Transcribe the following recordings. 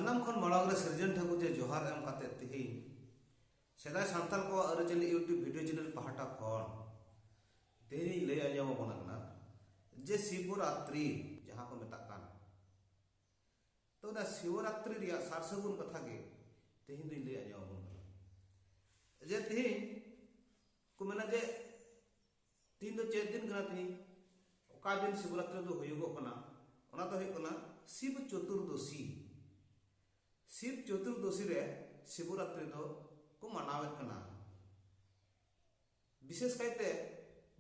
सानम खन मांग सृजन ठाकुर जे जोहार एम काते तिही सेदाय सांताल को अरजली यूट्यूब वीडियो चैनल पहाटा खन तेही लय आजम बना जे शिवरात्रि जहां को मेता कान तो ना शिवरात्रि रिया सारसगुन कथा के तेही दुई लय आजम बना जे तेही को मेना जे तीन दो चेत दिन कना तेही ओका दिन शिवरात्रि दो होयुगो कना ओना तो है कना शिव चतुर्दशी शिव चतुर्दशी रे शिवरात्रि दो को मनावे कना विशेष कायते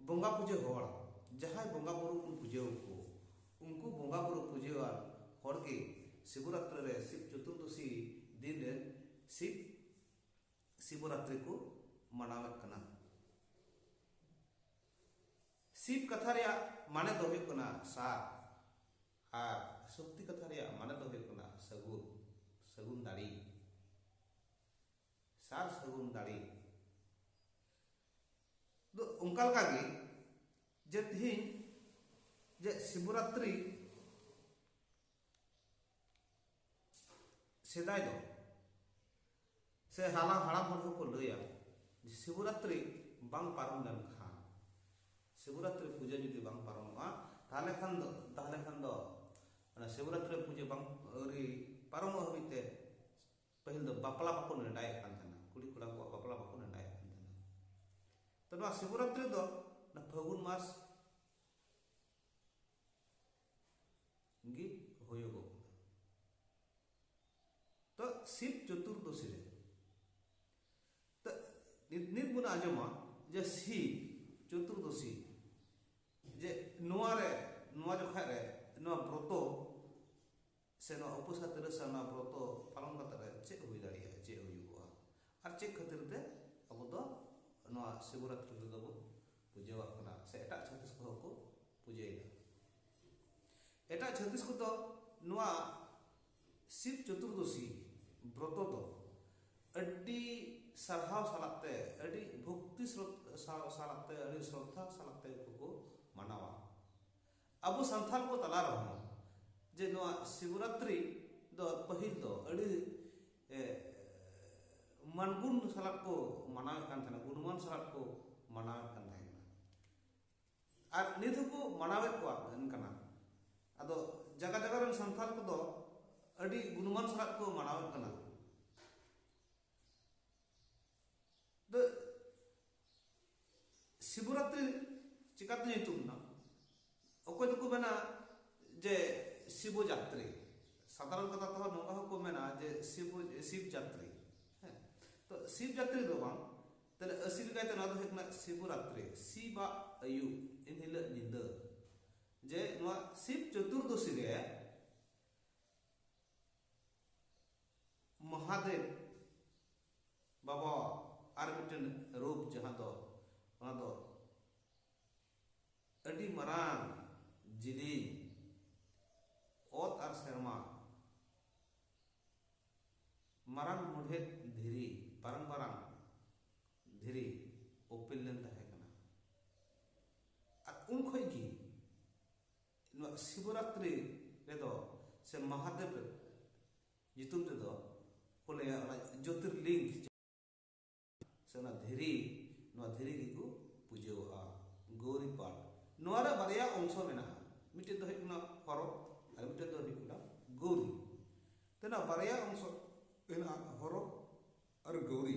बोंगा पूजे होड़ जहां बोंगा बुरु को पूजे को उनको बोंगा बुरु पूजे और होड़ के शिवरात्रि रे शिव चतुर्दशी दिन रे शिवरात्रि को मनावे कना शिव कथा रे माने दो है कना सा आ शक्ति कथा रे माने दो है कना सगुन सगुन दाड़ी सार सगुन दाड़ी तो उनका लगा जे तेही जे शिवरात्रि सेदाय दो से हाला हाड़ाम हर को लैया शिवरात्रि बांग पारम लेन खान शिवरात्रि पूजा जुदी बांग पारमोगा ताले खान दो शिवरात्रि पूजा बांग अरी पारम हबिते पहिल दो बापला बाको नेडाय खान थाना कुड़ी कुड़ा को बापला बाको नेडाय खान थाना तो ना शिवरात्रि दो ना फागुन मास गी होयोगो तो शिव चतुर्दशी रे तो निर्गुण आजमा जे शिव चतुर्दशी जे नुआ जोखा रे नुआ व्रतो से नुआ उपसातिर से नुआ व्रतो पालन करते चेक हुई दाड़िया चेक हुआ और चेक खातिर ते अब दो नुआ शिवरात्रि दो पूजा करना से एटा छत्तीस को पूजेदा एटा छत्तीस को तो नुआ शिव चतुर्दशी व्रतो दो अड्डी सरहाव सालाते अड्डी भक्ति सालाते अड्डी श्रद्धा सालाते को मनावा अब संथाल को तला रहो जे नुआ शिवरात्रि दो पहिल दो अड्डी मनगुण सालात को मनावे कान थाना गुणमान सालात को मनावे कान थाना और नित को मनावे को कना अदो जगह जगह रन संथाल को दो अड्डी गुणमान सालात को मनावे कना तो शिवरात्रि चिकाते नितुम ना ओको को मेना जे शिव जात्री साधारण कथा तो नोंगा को मेना जे शिव जात्री है तो शिव जात्री दो बांग तले असिल कायते ना तो हेकना शिवरात्रि शिवा अयु इनहिल निंद जे नो शिव चतुर्दशी रे महादेव बाबा आर मिटन रूप जहां दो ओना दो अडी मरान जिली ओत आर शर्मा मरान मुढे धीरी परंपरा धीरी ओपिल लेन तहे कना आ उन खोई की शिवरात्रि रे दो से महादेव जितुम ते दो कोले ज्योतिर्लिंग से ना धीरी को पूजोआ गौरी पाठ नोरा बारिया अंश मेना मिटे दो हिकना हरो और मिटे दो हिकना गौरी तेना बारिया अंश एना हरो और गौरी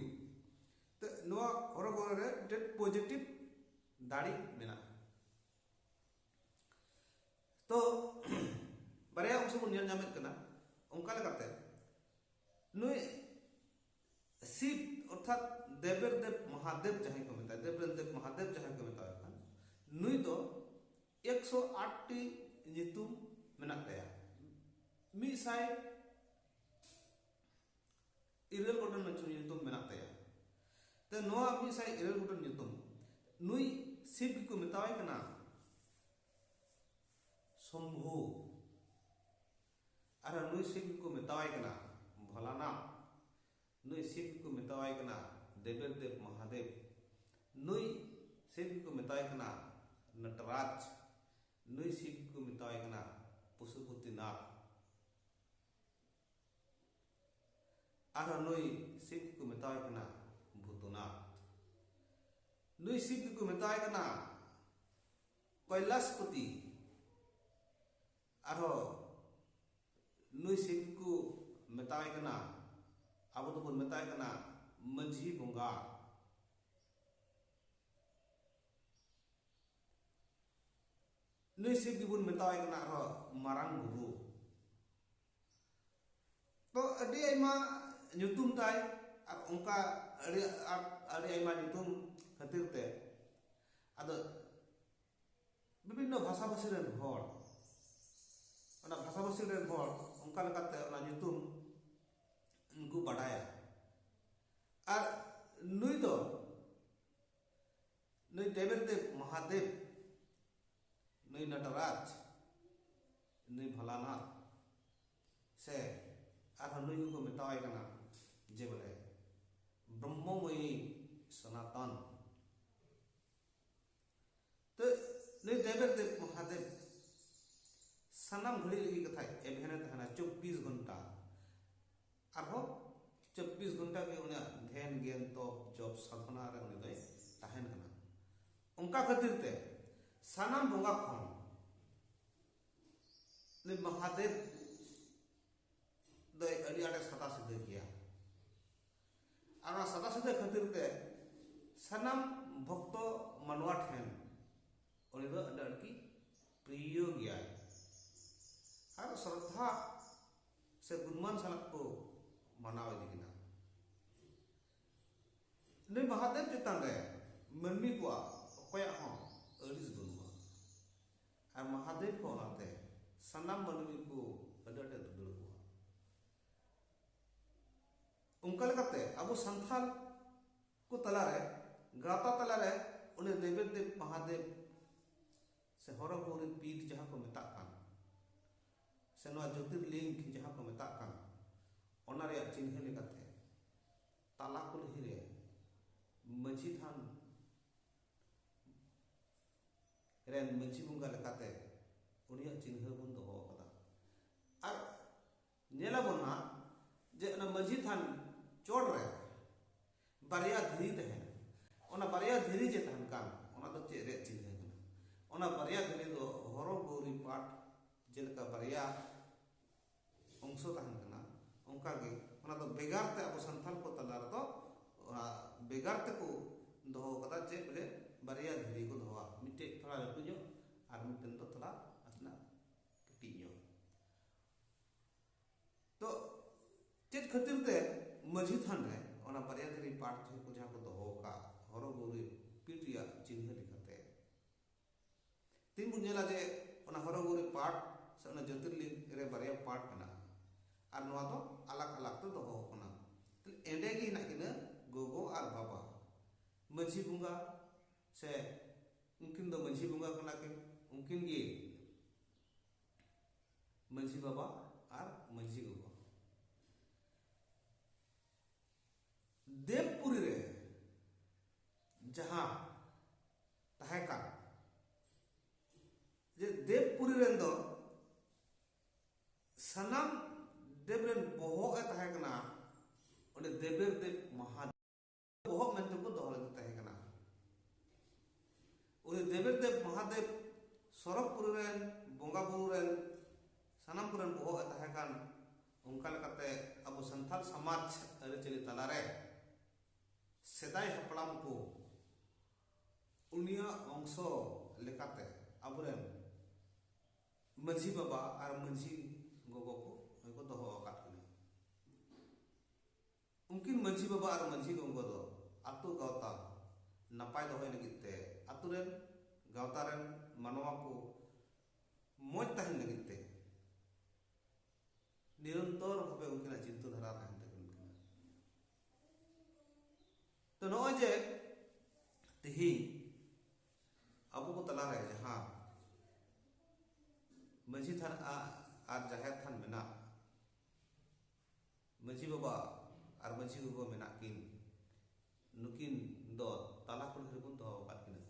ते नोआ हरो गौरी रे मिटे पॉजिटिव दाड़ी मेना तो बारिया अंश बन नेल नामेत कना उनका लगाते नुई शिव अर्थात देवेर देव महादेव जहां को मेता देवेर देव महादेव जहां को मेता खान नुई दो 108 टी नितुम मेना तया मिसाय इरेल गोटन नितुम मेना तया ते नोआ मिसाय इरेल गोटन नितुम नुई शिव को मेतावाय कना शंभु अरे नुई शिव को मेतावाय कना भोलानाथ नुई शिव को मेतावाय कना देवेर देव महादेव नुई शिव को मेतावाय कना नटराज नुई शिव को मेतावाय कना पशुपतिनाथ आरो नुई शिव को मेताय कना भूतनाथ नुई शिव को मेताय कना कैलाशपति आरो नुई शिव को मेताय कना अब तो बन मेताय कना मंझी बोंगा नुई शिव की बुन मेताय कना आरो मारांग गुरु तो अड़ी Aima nyutum tay ar ongka ari ayma nyutum khatir te ado bibinno bhasha bhasi ren hor ona bhasha bhasi ren hor ongka lekate ona nyutum unku badaya ar nui do nui devedev mahadev nui nataraj nui bhalanath se ar nui ko metawai kana जे बोले ब्रह्ममयी सनातन तो नहीं देवेदेव महादेव सनाम घड़ी लगी कथा एभेने तहना 24 घंटा आरो 24 घंटा के उन्हें ध्यान ज्ञान तो जब साधना रे उन्हें दे तहन कना उनका खातिर ते सनाम बोंगा खन ने महादेव दे अड़ी आटे सदा सिद्ध किया और सदा सदा खातिर ते सनाम भक्त मनवा ठेन उन्हें दो अड़की प्रिय गया और श्रद्धा से गुणमान सलक को मनावे दिखना नहीं महादेव चितान रे मनमी को कोया हो अड़िस गुणवा और महादेव को नाते सनाम मनमी को अड़टे दुदड़ को उनका लगते अब संथाल को तला रहे गाता तला रहे उन्हें देवेदेव महादेव से हरगौरी पीठ जहाँ को मेता कान से नवा ज्योतिर्लिंग जहाँ को मेता कान ओना रे चिन्ह लेकाते ताला कुलही रे मंझी थान रेन मंझी बुंगा लेकाते उनिया चिन्ह बुन दोहो कदा और नेला बना जे ना मंझी थान चोट रे बारिया धीरी तहन ओना बारिया धीरी जे तहन कान ओना तो चे रे चिन्ह कना ओना बारिया धीरी दो हरो गौरी पाठ जेलका बारिया अंश तहन कना ओंका गे ओना तो बेगार ते अब संथाल को तलार तो बेगार ते को दोहो कदा जे बोले बारिया धीरी को दोहा मिटे थोड़ा लटु जो और मिटन तो थोड़ा असना कटी जो तो चेत खातिर ते मझी थान रे ओना बारिया धीरी पाठ को जहाँ को दोहो का हरो गौरी पीटिया चिन्ह लिखते तीन बुझेला जे ओना हरो गौरी पाठ से ओना ज्योतिर्लिंग रे बारिया पाठ कना और नवा तो अलग अलग तो दोहो कना तो एंडे की ना किना गोगो और बाबा मंझी बुंगा से उनकिन दो मंझी बुंगा कना के उनकिन गे मंझी बाबा और मंझी गोगो देवपुरी रे जहाँ तहका जे देवपुरी रेन दो सनाम देवरेन बोहो ए तहकना ओने देवेदेव महादेव बोहो मेंते को दोहले तहकना ओने देवेदेव महादेव सरबपुरी रेन बोंगा बुरु रेन सनाम पुरन बोहो ए तहकन उनका लकते अब संथाल समाज अरे चली तलारे सेदाय हपड़ाम को उनिया अंश लेकाते अबरेन मंझी बाबा और मंझी गोगो को दोहो अकात कने उनकिन मंझी बाबा और मंझी गोगो दो आतु गावता नपाय दोहय लगिते आतु रेन गावता रेन मानवा को मोज तहन लगिते निरंतर भावे उनकिना चिंताधारा तहन तकन तो नॉय जे तिही अब को तला रहे जहाँ मंझी थान आर जाहेर थान मेना मंझी बाबा और मंझी गोगो मेना किन नुकिन दो ताला कुलही रे दोहो काट किना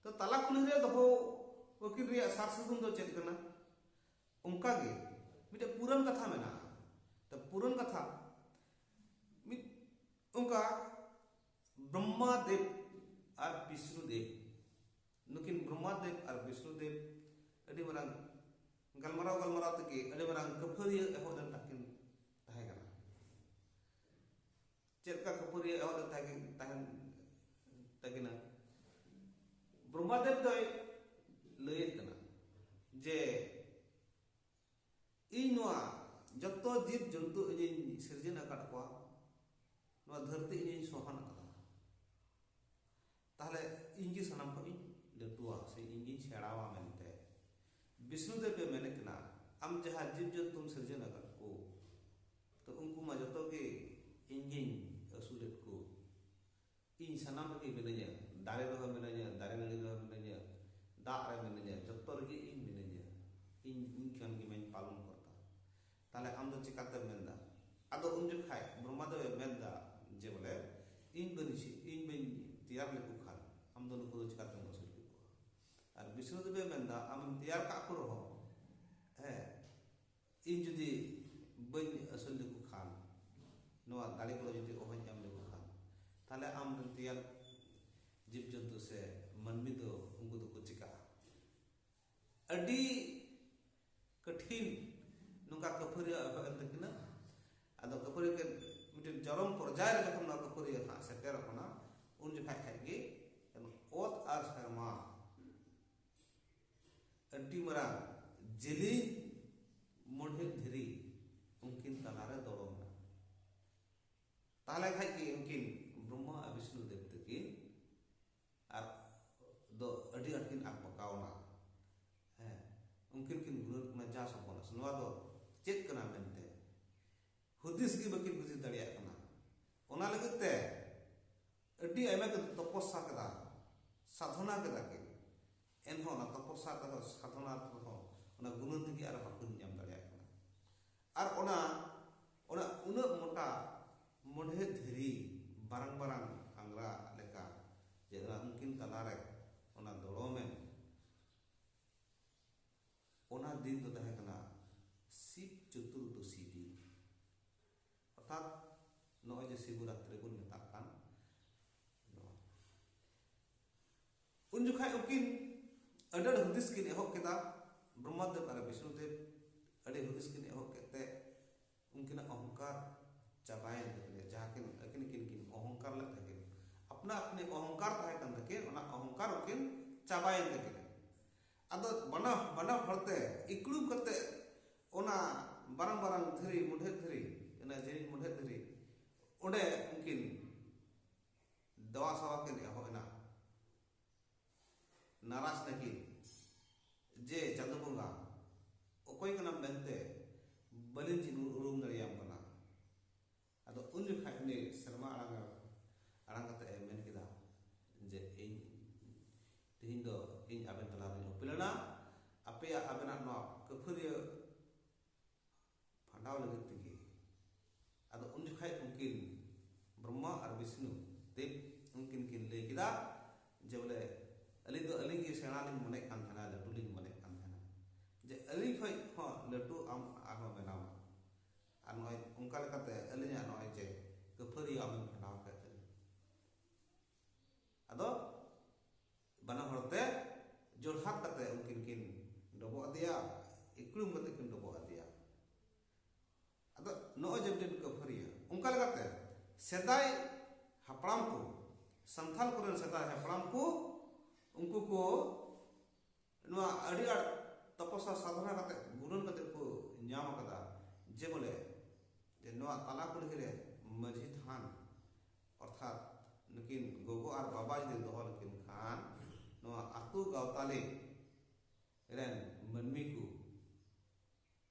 तो ताला कुलही रे दोहो वकिल रे सार सगुन दो चेत कना उनका गे मिटे पुरन कथा मेना तो पुरन कथा उनका ब्रह्मा देव और विष्णु देव नुकिन ब्रह्मा देव और विष्णु देव अड़ी मरांग गलमराव तक अड़ी मरांग कफरिया एहद ताकिन ताहे कना चेलका कफरिया एहद ताकिना ब्रह्मा देव दोय लय कना जे इनवा जत्तो जीव जंतु इन सिरजन अकाट को नवा धरती इन सोहन अकादा ताहले इंगी सनाम को इन लटुआ से इंगी छेड़ावा मेनते विष्णु देव पे मैंने कना आम जहां जीव जंतु सिरजन अकाट को तो उनको मा जत्तो के इंगी असुलेट को इन सनाम के मिलने दारे रह मिलने दारे नड़ी रह मिलने दाग रे मिलने जत्तो रे इन मिलने इन खान की मैं पालन करता ताले आम दो चिकाते मेंदा आदो उन जो खाए ब्रह्मा दो मेंदा जे बोले इन बन तैयार लेको खान आम दो नुको चिकाते मसुल को और विष्णु देव मेंदा आम तैयार का को रहो है इन जुदी बन असल लेको खान नवा दाड़ी को जुदी ओहन आम लेको खान ताले आम तैयार जीव जंतु से मनमी दो उनको दो को चिका अडी कठिन नुका कफरिया अंतकिना आदो कफरिया के मिटन चरम पर्याय रे जखन कफरिया था सेटर होना उन जखा खागे ओत आर शर्मा अड्डी मरा जेली मोढे धरी उनकिन तलारे दौड़ना ताले खागे उनकिन ब्रह्मा विष्णु देव तकिन और दो अड्डी अटकिन आग पकावना है उनकिन किन गुरु में जा सकोना सुनवा दो चेक कना मेनते हुदिस की बकिन बुझि दड़िया कना ओना लगत ते अड्डी आयमा के तपस्या कदा साधना कदा के एनहो ना तपस्या कदा साधना तो ओना गुण तकी आर बाकुन जाम दड़िया कना आर ओना उना मोटा मोढे धरी बारंग आंग्रा लेका जे उनकिन तलारे ओना दड़ो में ओना दिन तो तहे कना शिव चतुर्दशी दिन अर्थात नॉय जे शिवरात्रि को मेता कान उन जुखाय उकिन अडड हुदिस किन एहो केदा ब्रह्मदेव और विष्णु देव अडे हुदिस किन एहो केते उनकिन अहंकार चाबायन तकने जाकिन अकिन किन अहंकार लग तके अपना अपने अहंकार तहे कन तके ओना अहंकार उकिन चाबायन तके आदो बना हरते इकड़ू करते ओना बारंग धरी मुढे धरी एना जेरी मुढे धरी ओडे उनकिन दवा सवा के होना नाराज नकिन जे चंद बंगा ओकोय कना मेनते बलिन जी उरुम दड़ियाम कना आदो उन जखा ने शर्मा आड़ांग कते मेन किदा जे इन तिहिन दो इन आबेन तला पिलना अपे आबेना नो कफरिया फंडाव लगत तकी आदो उन जखाय उनकिन ब्रह्मा और विष्णु देव उनकिन किन ले किदा जे बोले अली की सेना लिंग मने कान थाना लटू लिंग मने कान थाना जे अली खय हो लटू आम आरो बनाव आर नय उनका लेकाते अलिया नय जे कफरिया आम फंडाव कते आदो बना हरते जोड़हात करते उनकिन किन डबो दिया इकलुम करते किन डबो दिया अदा नो जब दिन कफरिया उनका लगाते सेदाय हपड़ाम को संथाल को सेदाय हपड़ाम को उनको को नवा अड़ी तपस्या साधना करते गुणन करते को न्याम कदा जे बोले जे नवा ताला कुल रे मझी थान अर्थात नकिन गोगो और बाबा जी दोहल किन खान नवा आतु गावताले रेन मनमी को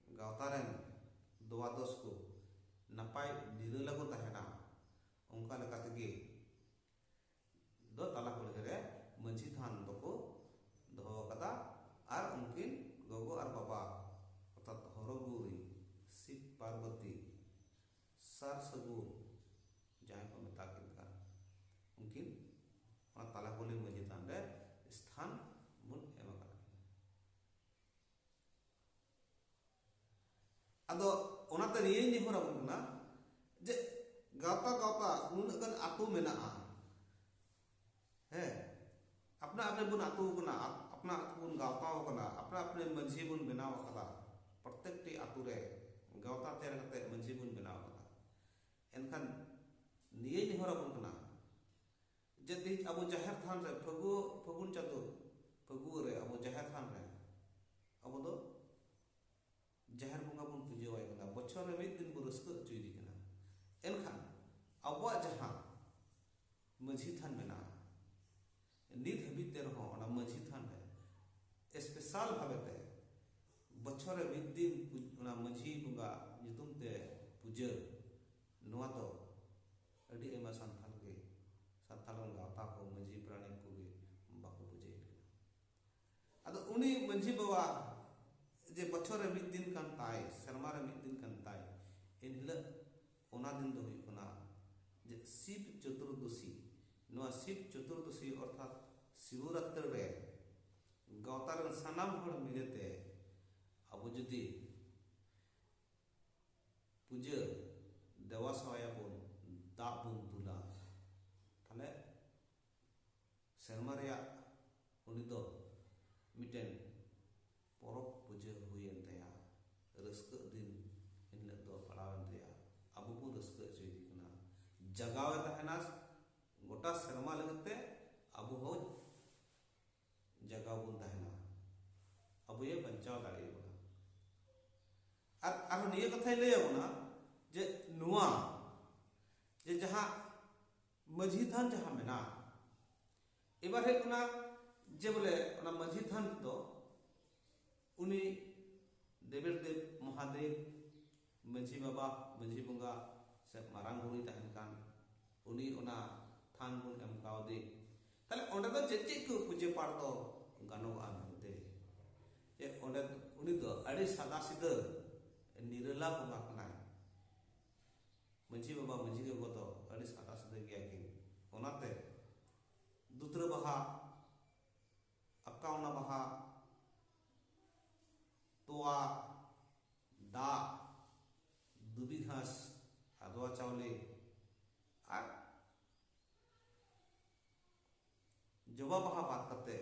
गावतारेन दोवादोस को नपाय दिनो लगो तहना उनका लेकाते गे दो ताला को रे मंझी थान दको दो कदा और उनकिन गोगो और बाबा अर्थात हरगुरी शिव पार्वती सार सगु जाय को मेता किनका उनकिन ताला कोली मंझी थान रे स्थान मुन एम अदो ओनाते निये निहोरा बुना जे गावता गावता नुनगन आतु मेना है अपना अपने बुन आतु कना अपना बुन गावता कना अपना अपने मंझी बुन बनाव कदा प्रत्येक टी आतु रे गावता तेर कते मंझी बुन बनाव कदा एनखान निये निहरा बुन कना जदि अब जाहिर थान रे फगुन चतुर फगु रे अब जाहिर थान रे अब दो जाहिर बंगा बुन पूजावाय कना बछर रे मिद दिन बु रस्क चुइदी कना एनखान अब जहां मंझी थान मेना नित हबित ते रहो ओना मंझी थान रे स्पेशल भाबेते बछर रे मिद दिन ओना मंझी बंगा नितुम ते पूजा नोआ तो अडी एमा संथाल के संथाल गावता को मंझी प्राणी को गे बाको पूजे अदो उनी मंझी बाबा जे बछर रे मिद दिन कान ताय शर्मा रे मिद दिन कान ताय इनला ओना दिन दो हुई कना जे शिव चतुर्दशी नोआ शिव चतुर्दशी अर्थात शिवरात्रि रे गावता रे सनाम हर मिलेते अब जदि पूजा देवा सवाया बोन दा बोन दुला थाले शर्मा रे उनी दो मिटेन परब पूजा हुयन तया रस्क दिन इनले दो पड़ावन तया अब बु रस्क चुइदी कना जगावे तहनास गोटा शर्मा लगते अब हो जगाव बुन तहना अब ये बचाव दाड़ी बना और निये कथा ले बना जे नुआ जे जहां मझी थान जहां मेना एबार हे कना जे बोले ओना मझी थान तो उनी देवेर देव महादेव मंझी बाबा मंझी बंगा से मारांग बुरी तहन कान उनी ओना थान बुन एम कावदे ताले ओंडे दो चेचे को पूजे पाठ दो गानो आनते ए ओंडे उनी दो अड़ी सादा सिदा निरला बंगा कना मंझी बाबा मंझी के गो तो अड़ी सादा सिदा गया कि ओनाते दुत्र बहा अक्कावना बहा तोआ दा दुबी घास आदवा चावले और जवा बहा बात करते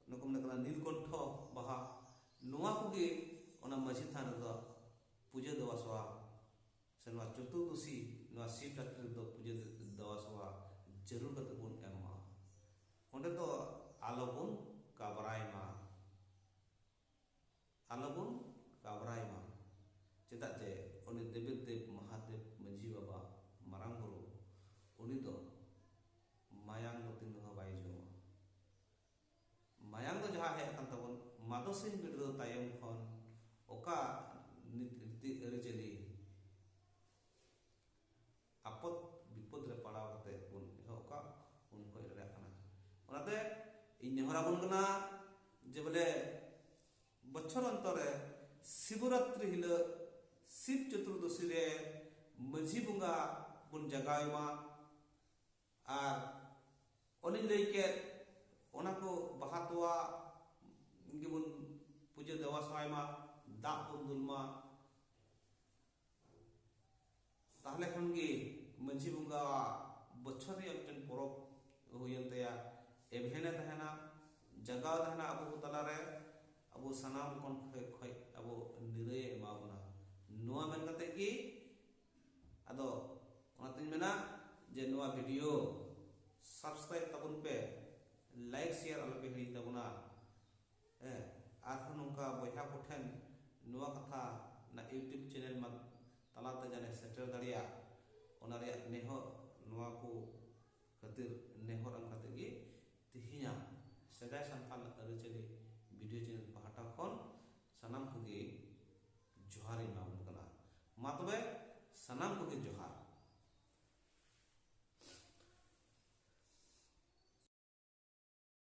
नकुम नकला नीलकंठ बहा नुआ कुगे ओना मझी थान दो पूजा देवा सवा से नुआ चतुर्दशी नुआ शिव रात्रि दो पूजा देवा सवा जरूर कते बुन एमा ओंडे तो आलोबुन काबरायमा आलोबुन काबरायमा चेदा जे उनी देवी देव महादेव मंझी बाबा मारांग गुरु उनी दो मायांग दो तीन दो बाई जो मायांग दो जहां है अकन तबन मादोसिन बिडरो तायम खन ओका नीति अरिचली आपत विपद रे पड़ाव कते बुन ओका उन होय रे कना ओनाते इन नेहरा बुन कना जे बोले बछर अंतरे शिवरात्रि हिल शिव चतुर्दशी रे मंझी बंगा बुन जगायमा और ओनी लई के ओना को बहातवा गिबुन पूजा देवा सवायमा दा बुन दुलमा ताहले खन गे मंझी बंगा बछर रे एकटन परब हुयन तया एभेने तहना जगाव तहना अबो तला रे अब सनाम कौन खय अब निरय एमावना नोआ मेन कते की अदो ओनातिन मेना जे नोआ वीडियो सब्सक्राइब तबुन पे लाइक शेयर अल पे हिड़ी तबुना ए आरहन नोंका बयहा कोठेन नोआ कथा ना यूट्यूब चैनल मा तलाते जाने सेटर दाड़िया ओना रे नेहो नोआ को खातिर नेहर अम कते की तिहिया सदाय संथाल अरचली वीडियो चैनल पहाटा खन सनाम को जोहार माबन कना मा तबे सनाम को जोहार।